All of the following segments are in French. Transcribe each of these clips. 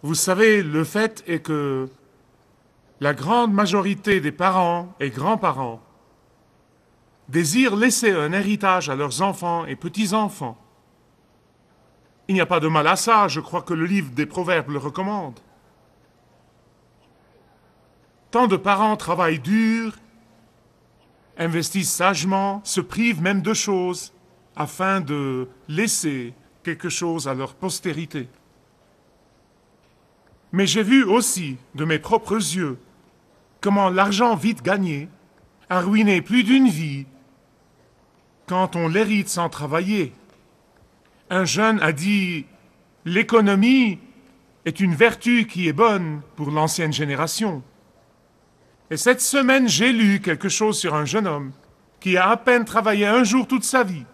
Vous savez, le fait est que la grande majorité des parents et grands-parents désirent laisser un héritage à leurs enfants et petits-enfants. Il n'y a pas de mal à ça, je crois que le livre des Proverbes le recommande. Tant de parents travaillent dur, investissent sagement, se privent même de choses afin de laisser quelque chose à leur postérité. Mais j'ai vu aussi, de mes propres yeux, comment l'argent vite gagné a ruiné plus d'une vie quand on l'hérite sans travailler. Un jeune a dit « L'économie est une vertu qui est bonne pour l'ancienne génération ». Et cette semaine, j'ai lu quelque chose sur un jeune homme qui a à peine travaillé un jour toute sa vie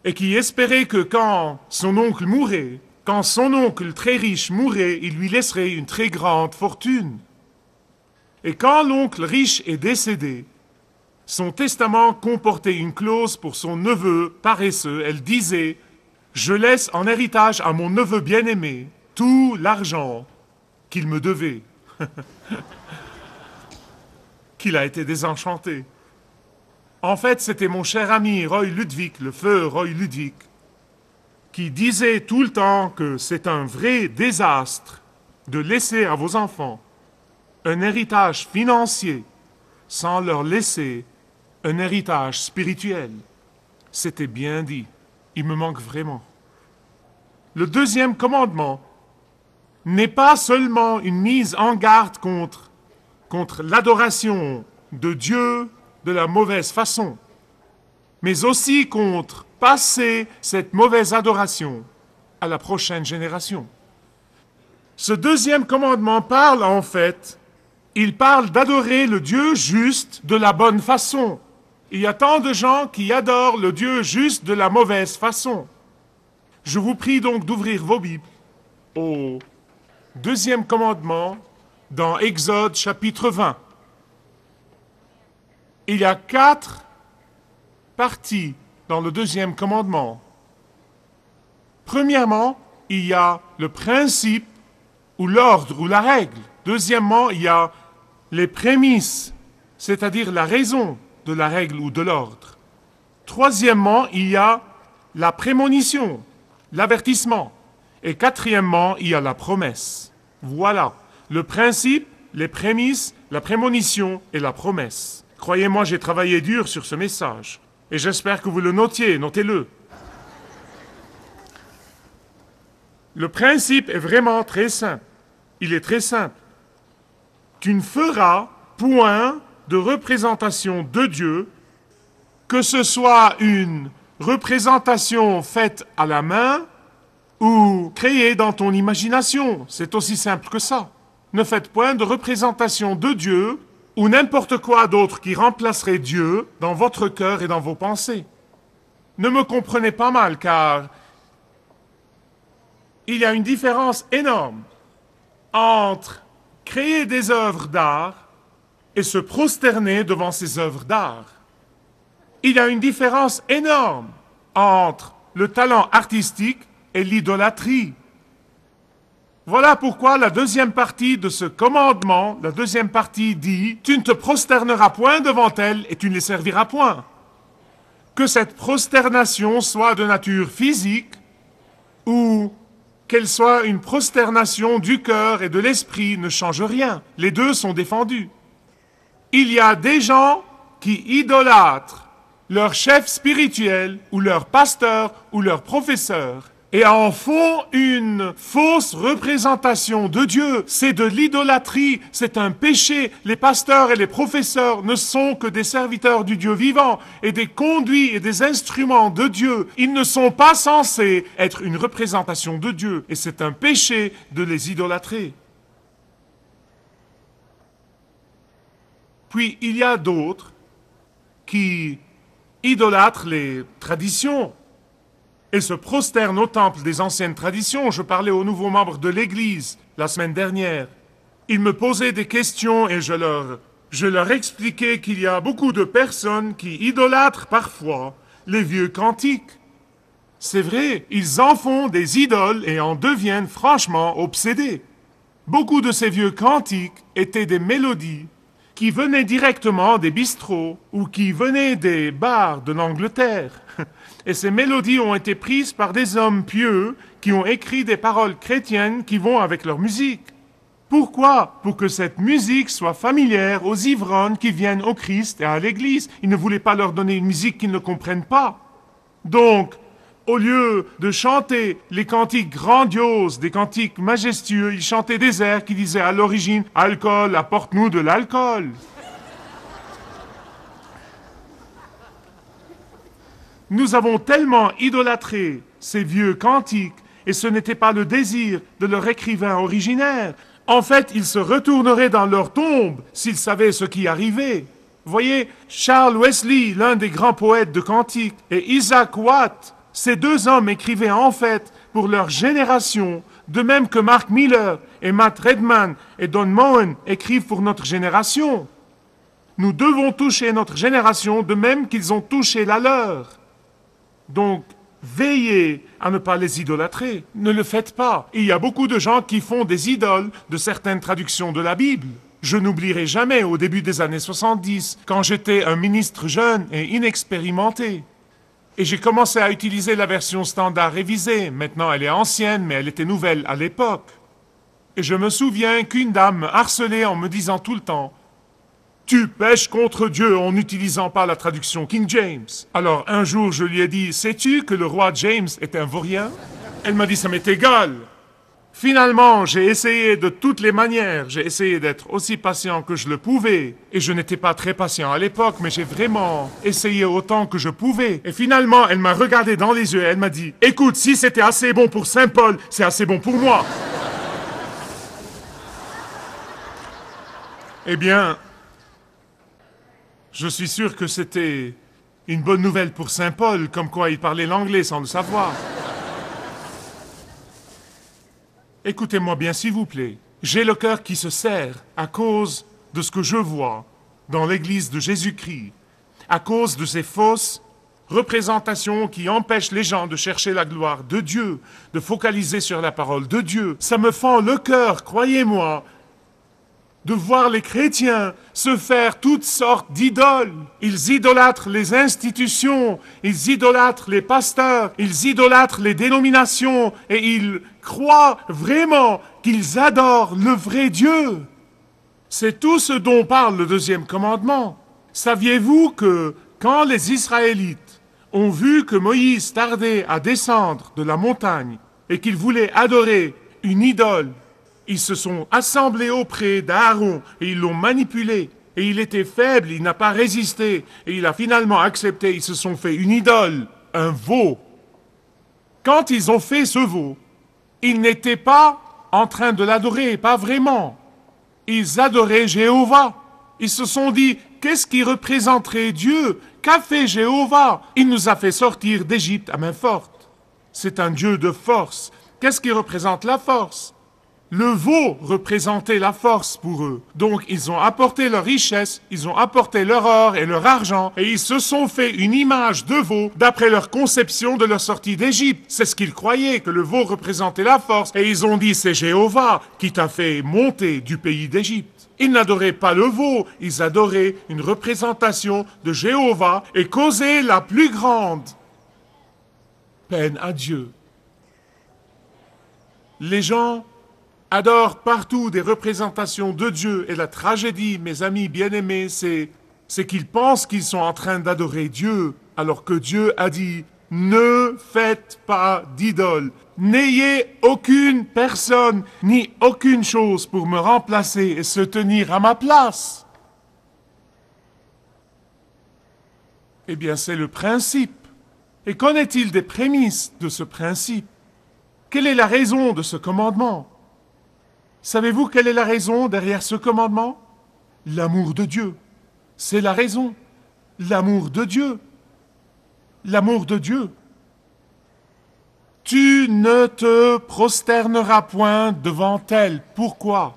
et qui espérait que quand son oncle mourrait, quand son oncle très riche mourrait, il lui laisserait une très grande fortune. Et quand l'oncle riche est décédé, son testament comportait une clause pour son neveu paresseux. Elle disait « Je laisse en héritage à mon neveu bien-aimé tout l'argent qu'il me devait. » Qu'il a été désenchanté. En fait, c'était mon cher ami Roy Ludwig, le feu Roy Ludwig, qui disait tout le temps que c'est un vrai désastre de laisser à vos enfants un héritage financier sans leur laisser un héritage spirituel. C'était bien dit. Il me manque vraiment. Le deuxième commandement n'est pas seulement une mise en garde contre l'adoration de Dieu de la mauvaise façon, mais aussi contre passer cette mauvaise adoration à la prochaine génération. Ce deuxième commandement parle en fait, il parle d'adorer le Dieu juste de la bonne façon. Il y a tant de gens qui adorent le Dieu juste de la mauvaise façon. Je vous prie donc d'ouvrir vos Bibles au deuxième commandement dans Exode chapitre 20. Il y a 4 parties dans le deuxième commandement. Premièrement, il y a le principe ou l'ordre ou la règle. Deuxièmement, il y a les prémices, c'est-à-dire la raison de la règle ou de l'ordre. Troisièmement, il y a la prémonition, l'avertissement. Et quatrièmement, il y a la promesse. Voilà, le principe, les prémices, la prémonition et la promesse. Croyez-moi, j'ai travaillé dur sur ce message. Et j'espère que vous le notiez, notez-le. Le principe est vraiment très simple. Il est très simple. Tu ne feras point de représentation de Dieu, que ce soit une représentation faite à la main ou créée dans ton imagination. C'est aussi simple que ça. Ne faites point de représentation de Dieu ou n'importe quoi d'autre qui remplacerait Dieu dans votre cœur et dans vos pensées. Ne me comprenez pas mal, car il y a une différence énorme entre créer des œuvres d'art et se prosterner devant ces œuvres d'art. Il y a une différence énorme entre le talent artistique et l'idolâtrie. Voilà pourquoi la deuxième partie de ce commandement, la deuxième partie dit « Tu ne te prosterneras point devant elles et tu ne les serviras point. » Que cette prosternation soit de nature physique ou qu'elle soit une prosternation du cœur et de l'esprit ne change rien. Les deux sont défendus. Il y a des gens qui idolâtrent leur chef spirituel ou leur pasteur ou leur professeur et en font une fausse représentation de Dieu. C'est de l'idolâtrie, c'est un péché. Les pasteurs et les professeurs ne sont que des serviteurs du Dieu vivant et des conduits et des instruments de Dieu. Ils ne sont pas censés être une représentation de Dieu et c'est un péché de les idolâtrer. Puis il y a d'autres qui idolâtrent les traditions et se prosternent au temple des anciennes traditions. Je parlais aux nouveaux membres de l'Église la semaine dernière. Ils me posaient des questions et je leur expliquais qu'il y a beaucoup de personnes qui idolâtrent parfois les vieux cantiques. C'est vrai, ils en font des idoles et en deviennent franchement obsédés. Beaucoup de ces vieux cantiques étaient des mélodies qui venaient directement des bistrots ou qui venaient des bars de l'Angleterre. Et ces mélodies ont été prises par des hommes pieux qui ont écrit des paroles chrétiennes qui vont avec leur musique. Pourquoi? Pour que cette musique soit familière aux ivrognes qui viennent au Christ et à l'Église. Ils ne voulaient pas leur donner une musique qu'ils ne comprennent pas. Donc, au lieu de chanter les cantiques grandioses, des cantiques majestueux, ils chantaient des airs qui disaient à l'origine « Alcool, apporte-nous de l'alcool ». Nous avons tellement idolâtré ces vieux cantiques, et ce n'était pas le désir de leur écrivain originaire. En fait, ils se retourneraient dans leur tombe s'ils savaient ce qui arrivait. Voyez, Charles Wesley, l'un des grands poètes de cantiques, et Isaac Watt, ces deux hommes écrivaient en fait pour leur génération, de même que Mark Miller et Matt Redman et Don Moen écrivent pour notre génération. Nous devons toucher notre génération de même qu'ils ont touché la leur. Donc, veillez à ne pas les idolâtrer. Ne le faites pas. Il y a beaucoup de gens qui font des idoles de certaines traductions de la Bible. Je n'oublierai jamais au début des années 70, quand j'étais un ministre jeune et inexpérimenté. Et j'ai commencé à utiliser la version standard révisée. Maintenant, elle est ancienne, mais elle était nouvelle à l'époque. Et je me souviens qu'une dame me harcelait en me disant tout le temps « Tu pèches contre Dieu en n'utilisant pas la traduction King James. » Alors un jour, je lui ai dit « Sais-tu que le roi James est un vaurien ?» Elle m'a dit « Ça m'est égal. » Finalement, j'ai essayé de toutes les manières. J'ai essayé d'être aussi patient que je le pouvais. Et je n'étais pas très patient à l'époque, mais j'ai vraiment essayé autant que je pouvais. Et finalement, elle m'a regardé dans les yeux et elle m'a dit « Écoute, si c'était assez bon pour Saint Paul, c'est assez bon pour moi. » Eh bien, je suis sûr que c'était une bonne nouvelle pour Saint Paul, comme quoi il parlait l'anglais sans le savoir. Écoutez-moi bien, s'il vous plaît. J'ai le cœur qui se serre à cause de ce que je vois dans l'Église de Jésus-Christ, à cause de ces fausses représentations qui empêchent les gens de chercher la gloire de Dieu, de focaliser sur la parole de Dieu. Ça me fend le cœur, croyez-moi, de voir les chrétiens se faire toutes sortes d'idoles. Ils idolâtrent les institutions, ils idolâtrent les pasteurs, ils idolâtrent les dénominations et ils croient vraiment qu'ils adorent le vrai Dieu. C'est tout ce dont parle le deuxième commandement. Saviez-vous que quand les Israélites ont vu que Moïse tardait à descendre de la montagne et qu'il voulait adorer une idole, ils se sont assemblés auprès d'Aaron et ils l'ont manipulé. Et il était faible, il n'a pas résisté. Et il a finalement accepté, ils se sont fait une idole, un veau. Quand ils ont fait ce veau, ils n'étaient pas en train de l'adorer, pas vraiment. Ils adoraient Jéhovah. Ils se sont dit, qu'est-ce qui représenterait Dieu? Qu'a fait Jéhovah? Il nous a fait sortir d'Égypte à main forte. C'est un Dieu de force. Qu'est-ce qui représente la force? Le veau représentait la force pour eux. Donc ils ont apporté leur richesse, ils ont apporté leur or et leur argent, et ils se sont fait une image de veau d'après leur conception de leur sortie d'Égypte. C'est ce qu'ils croyaient, que le veau représentait la force, et ils ont dit c'est Jéhovah qui t'a fait monter du pays d'Égypte. Ils n'adoraient pas le veau, ils adoraient une représentation de Jéhovah et causaient la plus grande peine à Dieu. Les gens adorent partout des représentations de Dieu, et la tragédie, mes amis bien-aimés, c'est qu'ils pensent qu'ils sont en train d'adorer Dieu, alors que Dieu a dit « Ne faites pas d'idole, n'ayez aucune personne ni aucune chose pour me remplacer et se tenir à ma place. » Eh bien, c'est le principe. Et qu'en est-il des prémices de ce principe? Quelle est la raison de ce commandement? Savez-vous quelle est la raison derrière ce commandement? L'amour de Dieu. C'est la raison. L'amour de Dieu. L'amour de Dieu. Tu ne te prosterneras point devant elle. Pourquoi?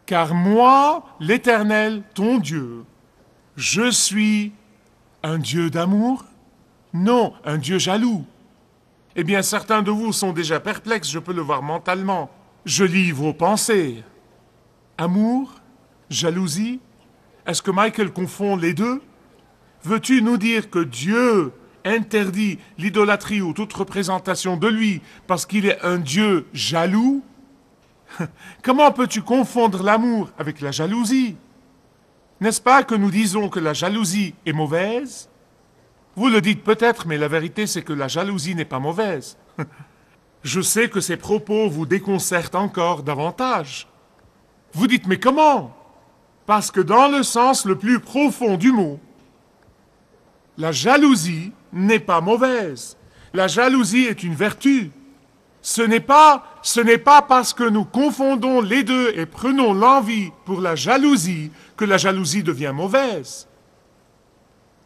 Car moi, l'Éternel, ton Dieu, je suis un Dieu d'amour? Non, un Dieu jaloux. Eh bien, certains de vous sont déjà perplexes, je peux le voir mentalement. Je lis vos pensées. Amour, jalousie, est-ce que Michael confond les deux? Veux-tu nous dire que Dieu interdit l'idolâtrie ou toute représentation de lui parce qu'il est un Dieu jaloux? Comment peux-tu confondre l'amour avec la jalousie? N'est-ce pas que nous disons que la jalousie est mauvaise? Vous le dites peut-être, mais la vérité c'est que la jalousie n'est pas mauvaise. Je sais que ces propos vous déconcertent encore davantage. Vous dites, mais comment? Parce que dans le sens le plus profond du mot, la jalousie n'est pas mauvaise. La jalousie est une vertu. Ce n'est pas parce que nous confondons les deux et prenons l'envie pour la jalousie que la jalousie devient mauvaise.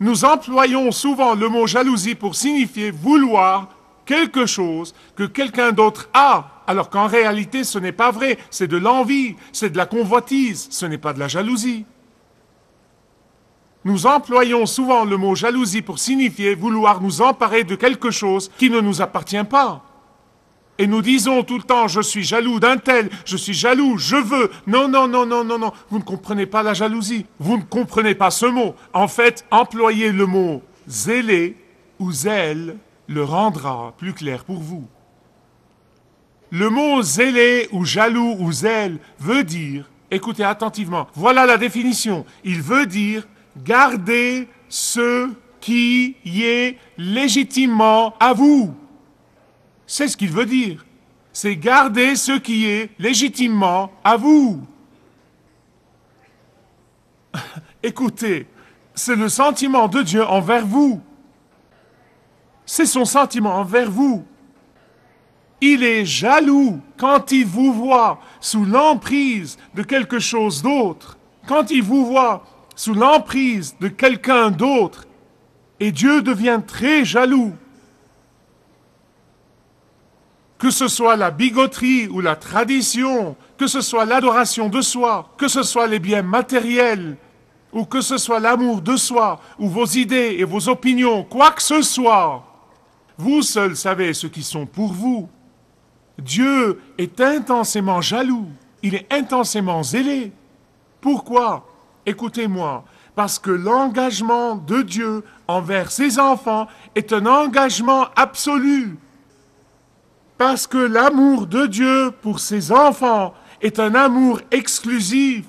Nous employons souvent le mot jalousie pour signifier vouloir quelque chose que quelqu'un d'autre a, alors qu'en réalité ce n'est pas vrai, c'est de l'envie, c'est de la convoitise, ce n'est pas de la jalousie. Nous employons souvent le mot jalousie pour signifier vouloir nous emparer de quelque chose qui ne nous appartient pas. Et nous disons tout le temps, je suis jaloux d'un tel, je suis jaloux, je veux. Non, non, non, non, non, non. Vous ne comprenez pas la jalousie. Vous ne comprenez pas ce mot. En fait, employer le mot zélé ou zèle le rendra plus clair pour vous. Le mot zélé ou jaloux ou zèle veut dire, écoutez attentivement, voilà la définition. Il veut dire garder ce qui est légitimement à vous. C'est ce qu'il veut dire. C'est garder ce qui est légitimement à vous. Écoutez, c'est le sentiment de Dieu envers vous. C'est son sentiment envers vous. Il est jaloux quand il vous voit sous l'emprise de quelque chose d'autre. Quand il vous voit sous l'emprise de quelqu'un d'autre. Et Dieu devient très jaloux. Que ce soit la bigoterie ou la tradition, que ce soit l'adoration de soi, que ce soit les biens matériels, ou que ce soit l'amour de soi, ou vos idées et vos opinions, quoi que ce soit, vous seuls savez ce qui sont pour vous. Dieu est intensément jaloux, il est intensément zélé. Pourquoi? Écoutez-moi, parce que l'engagement de Dieu envers ses enfants est un engagement absolu. Parce que l'amour de Dieu pour ses enfants est un amour exclusif.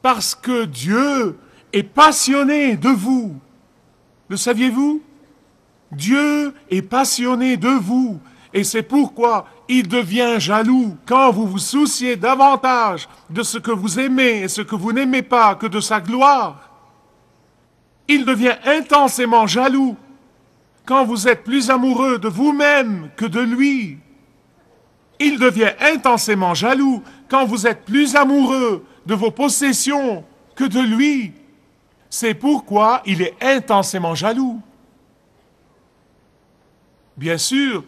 Parce que Dieu est passionné de vous. Le saviez-vous? Dieu est passionné de vous. Et c'est pourquoi il devient jaloux quand vous vous souciez davantage de ce que vous aimez et ce que vous n'aimez pas que de sa gloire. Il devient intensément jaloux quand vous êtes plus amoureux de vous-même que de lui. Il devient intensément jaloux quand vous êtes plus amoureux de vos possessions que de lui. C'est pourquoi il est intensément jaloux. Bien sûr,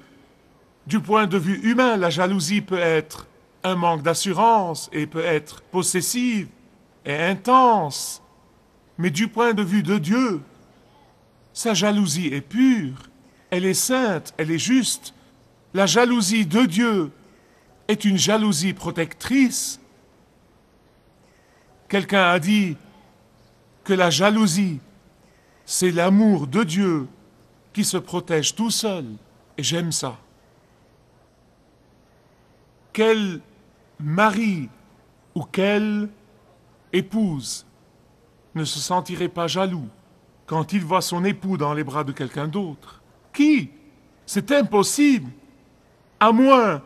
du point de vue humain, la jalousie peut être un manque d'assurance et peut être possessive et intense. Mais du point de vue de Dieu, sa jalousie est pure, elle est sainte, elle est juste. La jalousie de Dieu est une jalousie protectrice. Quelqu'un a dit que la jalousie, c'est l'amour de Dieu qui se protège tout seul. Et j'aime ça. Quel mari ou quelle épouse ne se sentirait pas jaloux quand il voit son époux dans les bras de quelqu'un d'autre? Qui? C'est impossible, à moins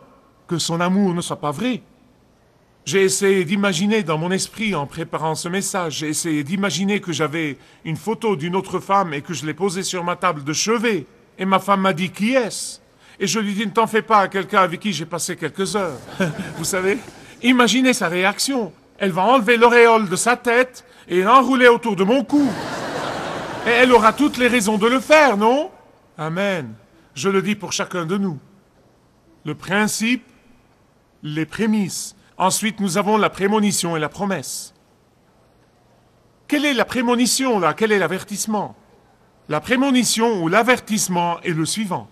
que son amour ne soit pas vrai. J'ai essayé d'imaginer dans mon esprit, en préparant ce message, j'ai essayé d'imaginer que j'avais une photo d'une autre femme et que je l'ai posée sur ma table de chevet. Et ma femme m'a dit, qui est-ce? Et je lui dis, ne t'en fais pas, à quelqu'un avec qui j'ai passé quelques heures. Vous savez? Imaginez sa réaction. Elle va enlever l'auréole de sa tête et l'enrouler autour de mon cou. Et elle aura toutes les raisons de le faire, non? Amen. Je le dis pour chacun de nous. Le principe, les prémices. Ensuite, nous avons la prémonition et la promesse. Quelle est la prémonition, là? Quel est l'avertissement? La prémonition ou l'avertissement est le suivant.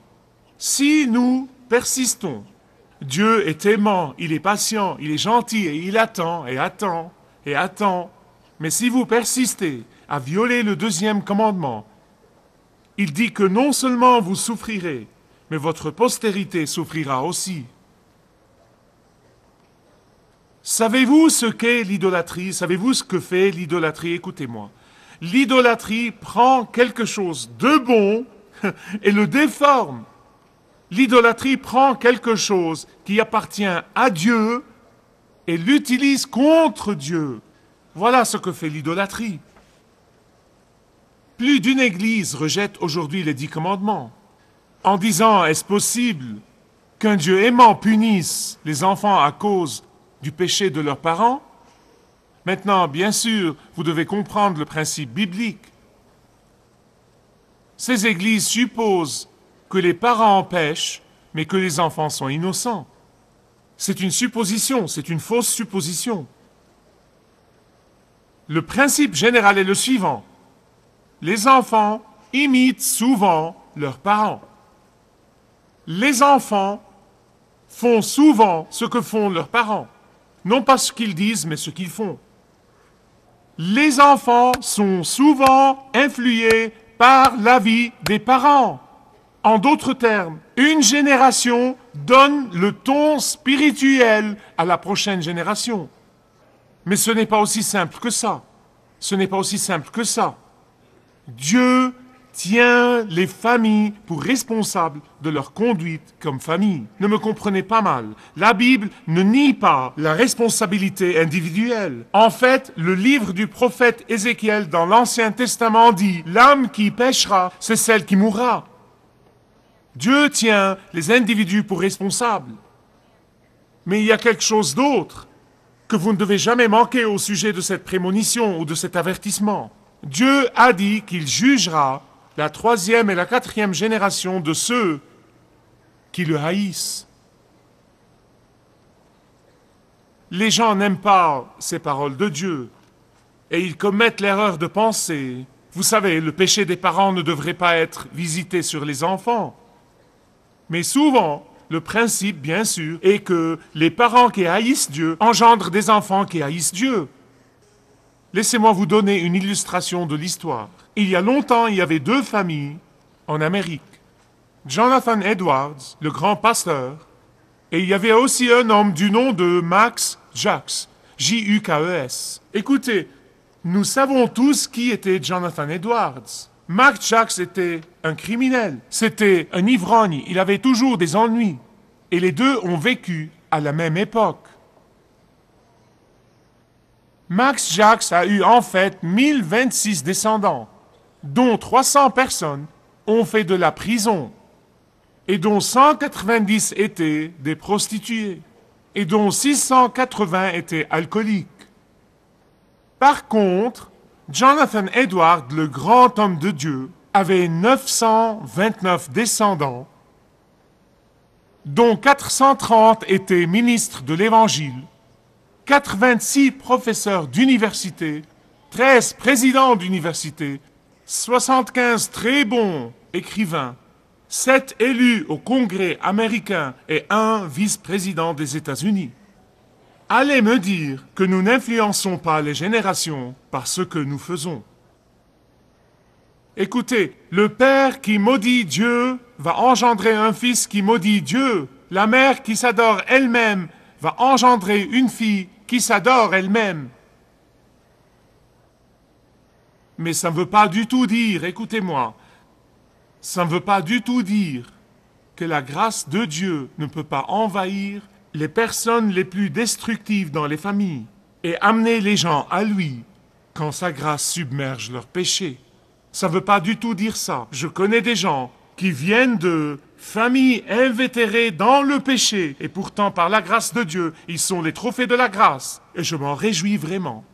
Si nous persistons Dieu est aimant, il est patient, il est gentil et il attend et attend et attend. Mais si vous persistez à violer le deuxième commandement, il dit que non seulement vous souffrirez, mais votre postérité souffrira aussi. Savez-vous ce qu'est l'idolâtrie? Savez-vous ce que fait l'idolâtrie? Écoutez-moi. L'idolâtrie prend quelque chose de bon et le déforme. L'idolâtrie prend quelque chose qui appartient à Dieu et l'utilise contre Dieu. Voilà ce que fait l'idolâtrie. Plus d'une église rejette aujourd'hui les 10 commandements, en disant, est-ce possible qu'un Dieu aimant punisse les enfants à cause du péché de leurs parents? Maintenant, bien sûr, vous devez comprendre le principe biblique. Ces églises supposent que les parents pêchent, mais que les enfants sont innocents. C'est une supposition, c'est une fausse supposition. Le principe général est le suivant. Les enfants imitent souvent leurs parents. Les enfants font souvent ce que font leurs parents. Non pas ce qu'ils disent, mais ce qu'ils font. Les enfants sont souvent influés par l'avis des parents. En d'autres termes, une génération donne le ton spirituel à la prochaine génération. Mais ce n'est pas aussi simple que ça. Ce n'est pas aussi simple que ça. Dieu tient les familles pour responsables de leur conduite comme famille. Ne me comprenez pas mal. La Bible ne nie pas la responsabilité individuelle. En fait, le livre du prophète Ézéchiel dans l'Ancien Testament dit « L'âme qui péchera, c'est celle qui mourra ». Dieu tient les individus pour responsables. Mais il y a quelque chose d'autre que vous ne devez jamais manquer au sujet de cette prémonition ou de cet avertissement. Dieu a dit qu'il jugera la 3e et la 4e génération de ceux qui le haïssent. Les gens n'aiment pas ces paroles de Dieu et ils commettent l'erreur de penser, vous savez, le péché des parents ne devrait pas être visité sur les enfants. Mais souvent, le principe, bien sûr, est que les parents qui haïssent Dieu engendrent des enfants qui haïssent Dieu. Laissez-moi vous donner une illustration de l'histoire. Il y a longtemps, il y avait 2 familles en Amérique. Jonathan Edwards, le grand pasteur, et il y avait aussi un homme du nom de Max Jacques, J-U-K-E-S. Écoutez, nous savons tous qui était Jonathan Edwards. Max Jacques était un criminel, c'était un ivrogne, il avait toujours des ennuis. Et les deux ont vécu à la même époque. Max Jacques a eu en fait 1026 descendants, dont 300 personnes ont fait de la prison, et dont 190 étaient des prostituées, et dont 680 étaient alcooliques. Par contre, Jonathan Edwards, le grand homme de Dieu, avait 929 descendants, dont 430 étaient ministres de l'Évangile, 86 professeurs d'université, 13 présidents d'université, 75 très bons écrivains, 7 élus au Congrès américain et 1 vice-président des États-Unis. Allez me dire que nous n'influençons pas les générations par ce que nous faisons. Écoutez, le père qui maudit Dieu va engendrer un fils qui maudit Dieu. La mère qui s'adore elle-même va engendrer une fille qui s'adore elle-même. Mais ça ne veut pas du tout dire, écoutez-moi, ça ne veut pas du tout dire que la grâce de Dieu ne peut pas envahir les personnes les plus destructives dans les familles et amener les gens à lui quand sa grâce submerge leurs péchés. Ça ne veut pas du tout dire ça. Je connais des gens qui viennent de familles invétérées dans le péché et pourtant par la grâce de Dieu, ils sont les trophées de la grâce et je m'en réjouis vraiment.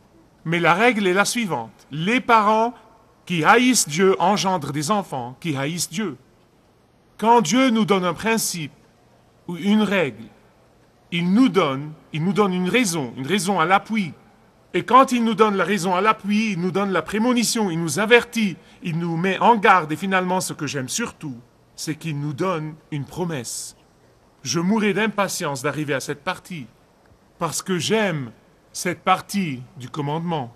Mais la règle est la suivante. Les parents qui haïssent Dieu engendrent des enfants qui haïssent Dieu. Quand Dieu nous donne un principe ou une règle, il nous donne une raison à l'appui. Et quand il nous donne la raison à l'appui, il nous donne la prémonition, il nous avertit, il nous met en garde. Et finalement, ce que j'aime surtout, c'est qu'il nous donne une promesse. Je mourrais d'impatience d'arriver à cette partie, parce que j'aime cette partie du commandement.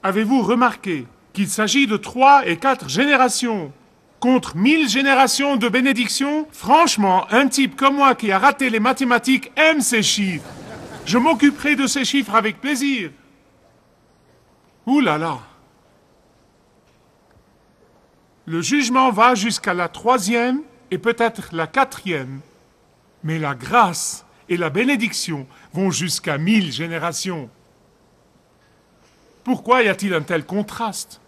Avez-vous remarqué qu'il s'agit de 3 et 4 générations contre 1000 générations de bénédictions? Franchement, un type comme moi qui a raté les mathématiques aime ces chiffres. Je m'occuperai de ces chiffres avec plaisir. Ouh là là! Le jugement va jusqu'à la 3e et peut-être la 4e. Mais la grâce et la bénédiction vont jusqu'à 1000 générations. Pourquoi y a-t-il un tel contraste?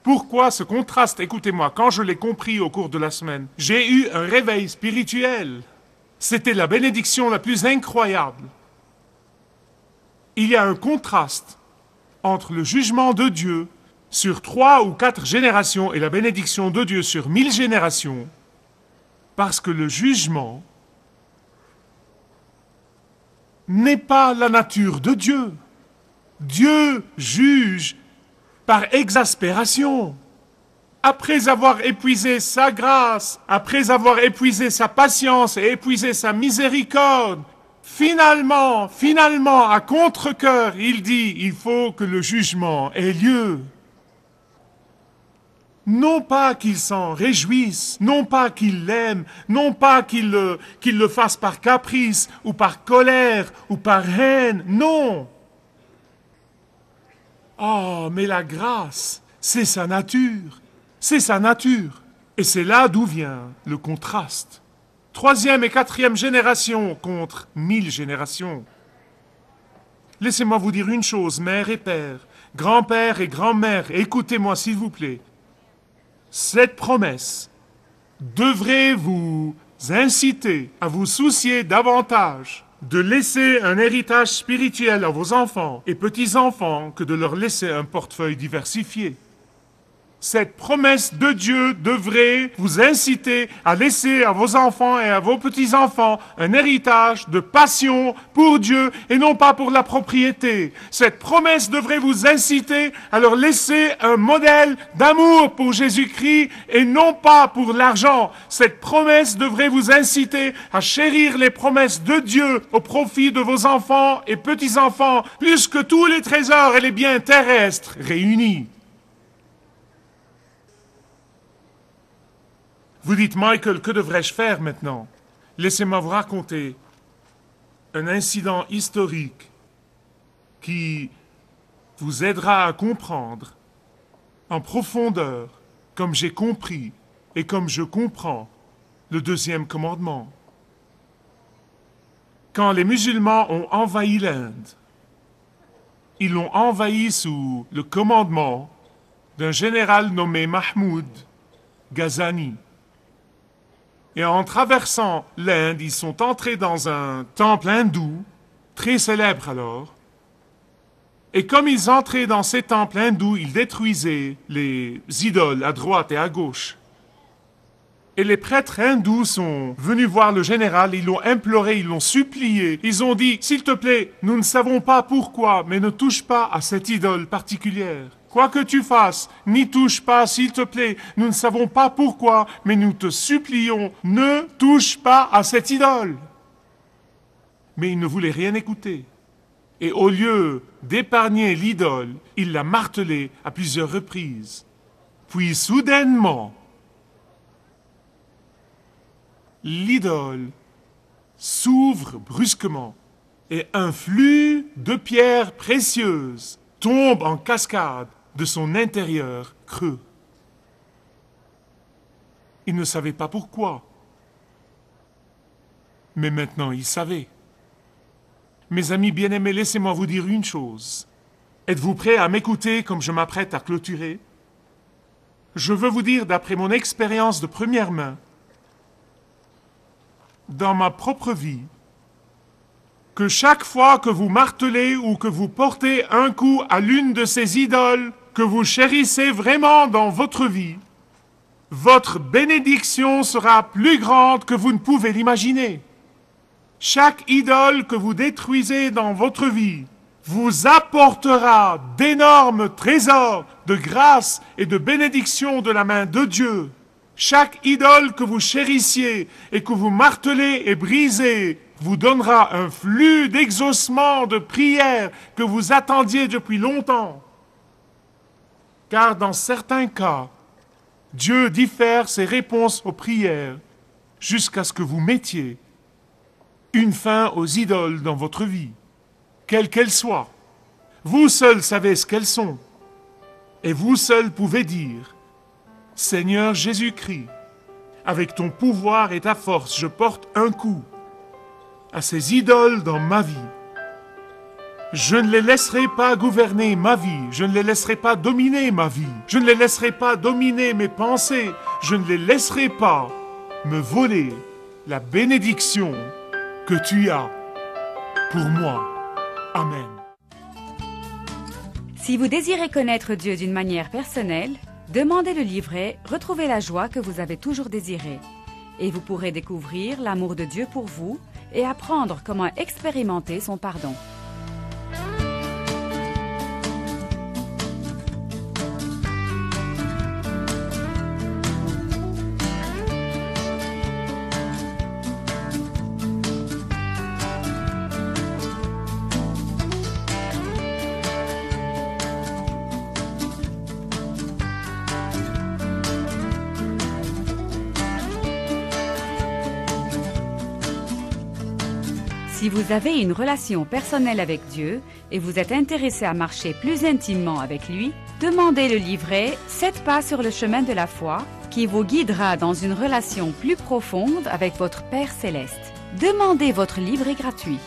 Pourquoi ce contraste? Écoutez-moi, quand je l'ai compris au cours de la semaine, j'ai eu un réveil spirituel. C'était la bénédiction la plus incroyable. Il y a un contraste entre le jugement de Dieu sur 3 ou 4 générations et la bénédiction de Dieu sur 1000 générations, parce que le jugement n'est pas la nature de Dieu. Dieu juge par exaspération. Après avoir épuisé sa grâce, après avoir épuisé sa patience et épuisé sa miséricorde, finalement, à contre-cœur, il dit, il faut que le jugement ait lieu. Non pas qu'il s'en réjouisse, non pas qu'il l'aime, non pas qu'il le fasse par caprice, ou par colère, ou par haine, non. Oh, mais la grâce, c'est sa nature, c'est sa nature. Et c'est là d'où vient le contraste. 3e et 4e génération contre 1000 générations. Laissez-moi vous dire une chose, mère et père, grand-père et grand-mère, écoutez-moi s'il vous plaît. Cette promesse devrait vous inciter à vous soucier davantage de laisser un héritage spirituel à vos enfants et petits-enfants que de leur laisser un portefeuille diversifié. Cette promesse de Dieu devrait vous inciter à laisser à vos enfants et à vos petits-enfants un héritage de passion pour Dieu et non pas pour la propriété. Cette promesse devrait vous inciter à leur laisser un modèle d'amour pour Jésus-Christ et non pas pour l'argent. Cette promesse devrait vous inciter à chérir les promesses de Dieu au profit de vos enfants et petits-enfants plus que tous les trésors et les biens terrestres réunis. Vous dites, Michael, que devrais-je faire maintenant? Laissez-moi vous raconter un incident historique qui vous aidera à comprendre en profondeur, comme j'ai compris et comme je comprends, le 2e commandement. Quand les musulmans ont envahi l'Inde, ils l'ont envahi sous le commandement d'un général nommé Mahmoud Ghazani. Et en traversant l'Inde, ils sont entrés dans un temple hindou, très célèbre alors. Et comme ils entraient dans ces temples hindous, ils détruisaient les idoles à droite et à gauche. Et les prêtres hindous sont venus voir le général, ils l'ont imploré, ils l'ont supplié. Ils ont dit, s'il te plaît, nous ne savons pas pourquoi, mais ne touche pas à cette idole particulière. Quoi que tu fasses, n'y touche pas, s'il te plaît. Nous ne savons pas pourquoi, mais nous te supplions, ne touche pas à cette idole. Mais il ne voulait rien écouter. Et au lieu d'épargner l'idole, il l'a martelée à plusieurs reprises. Puis soudainement, l'idole s'ouvre brusquement et un flux de pierres précieuses tombe en cascade de son intérieur creux. Il ne savait pas pourquoi. Mais maintenant il savait. Mes amis bien-aimés, laissez-moi vous dire une chose. Êtes-vous prêts à m'écouter comme je m'apprête à clôturer? Je veux vous dire, d'après mon expérience de première main, dans ma propre vie, que chaque fois que vous martelez ou que vous portez un coup à l'une de ces idoles que vous chérissez vraiment dans votre vie, votre bénédiction sera plus grande que vous ne pouvez l'imaginer. Chaque idole que vous détruisez dans votre vie vous apportera d'énormes trésors de grâce et de bénédiction de la main de Dieu. Chaque idole que vous chérissiez et que vous martelez et brisez vous donnera un flux d'exaucement de prières que vous attendiez depuis longtemps. Car dans certains cas, Dieu diffère ses réponses aux prières jusqu'à ce que vous mettiez une fin aux idoles dans votre vie, quelles qu'elles soient. Vous seuls savez ce qu'elles sont, et vous seuls pouvez dire, « Seigneur Jésus-Christ, avec ton pouvoir et ta force, je porte un coup à ces idoles dans ma vie. Je ne les laisserai pas gouverner ma vie, je ne les laisserai pas dominer ma vie, je ne les laisserai pas dominer mes pensées, je ne les laisserai pas me voler la bénédiction que tu as pour moi. Amen. » Si vous désirez connaître Dieu d'une manière personnelle, demandez le livret « Retrouvez la joie que vous avez toujours désirée » et vous pourrez découvrir l'amour de Dieu pour vous et apprendre comment expérimenter son pardon. Si vous avez une relation personnelle avec Dieu et vous êtes intéressé à marcher plus intimement avec lui, demandez le livret « 7 pas sur le chemin de la foi » qui vous guidera dans une relation plus profonde avec votre Père Céleste. Demandez votre livret gratuit.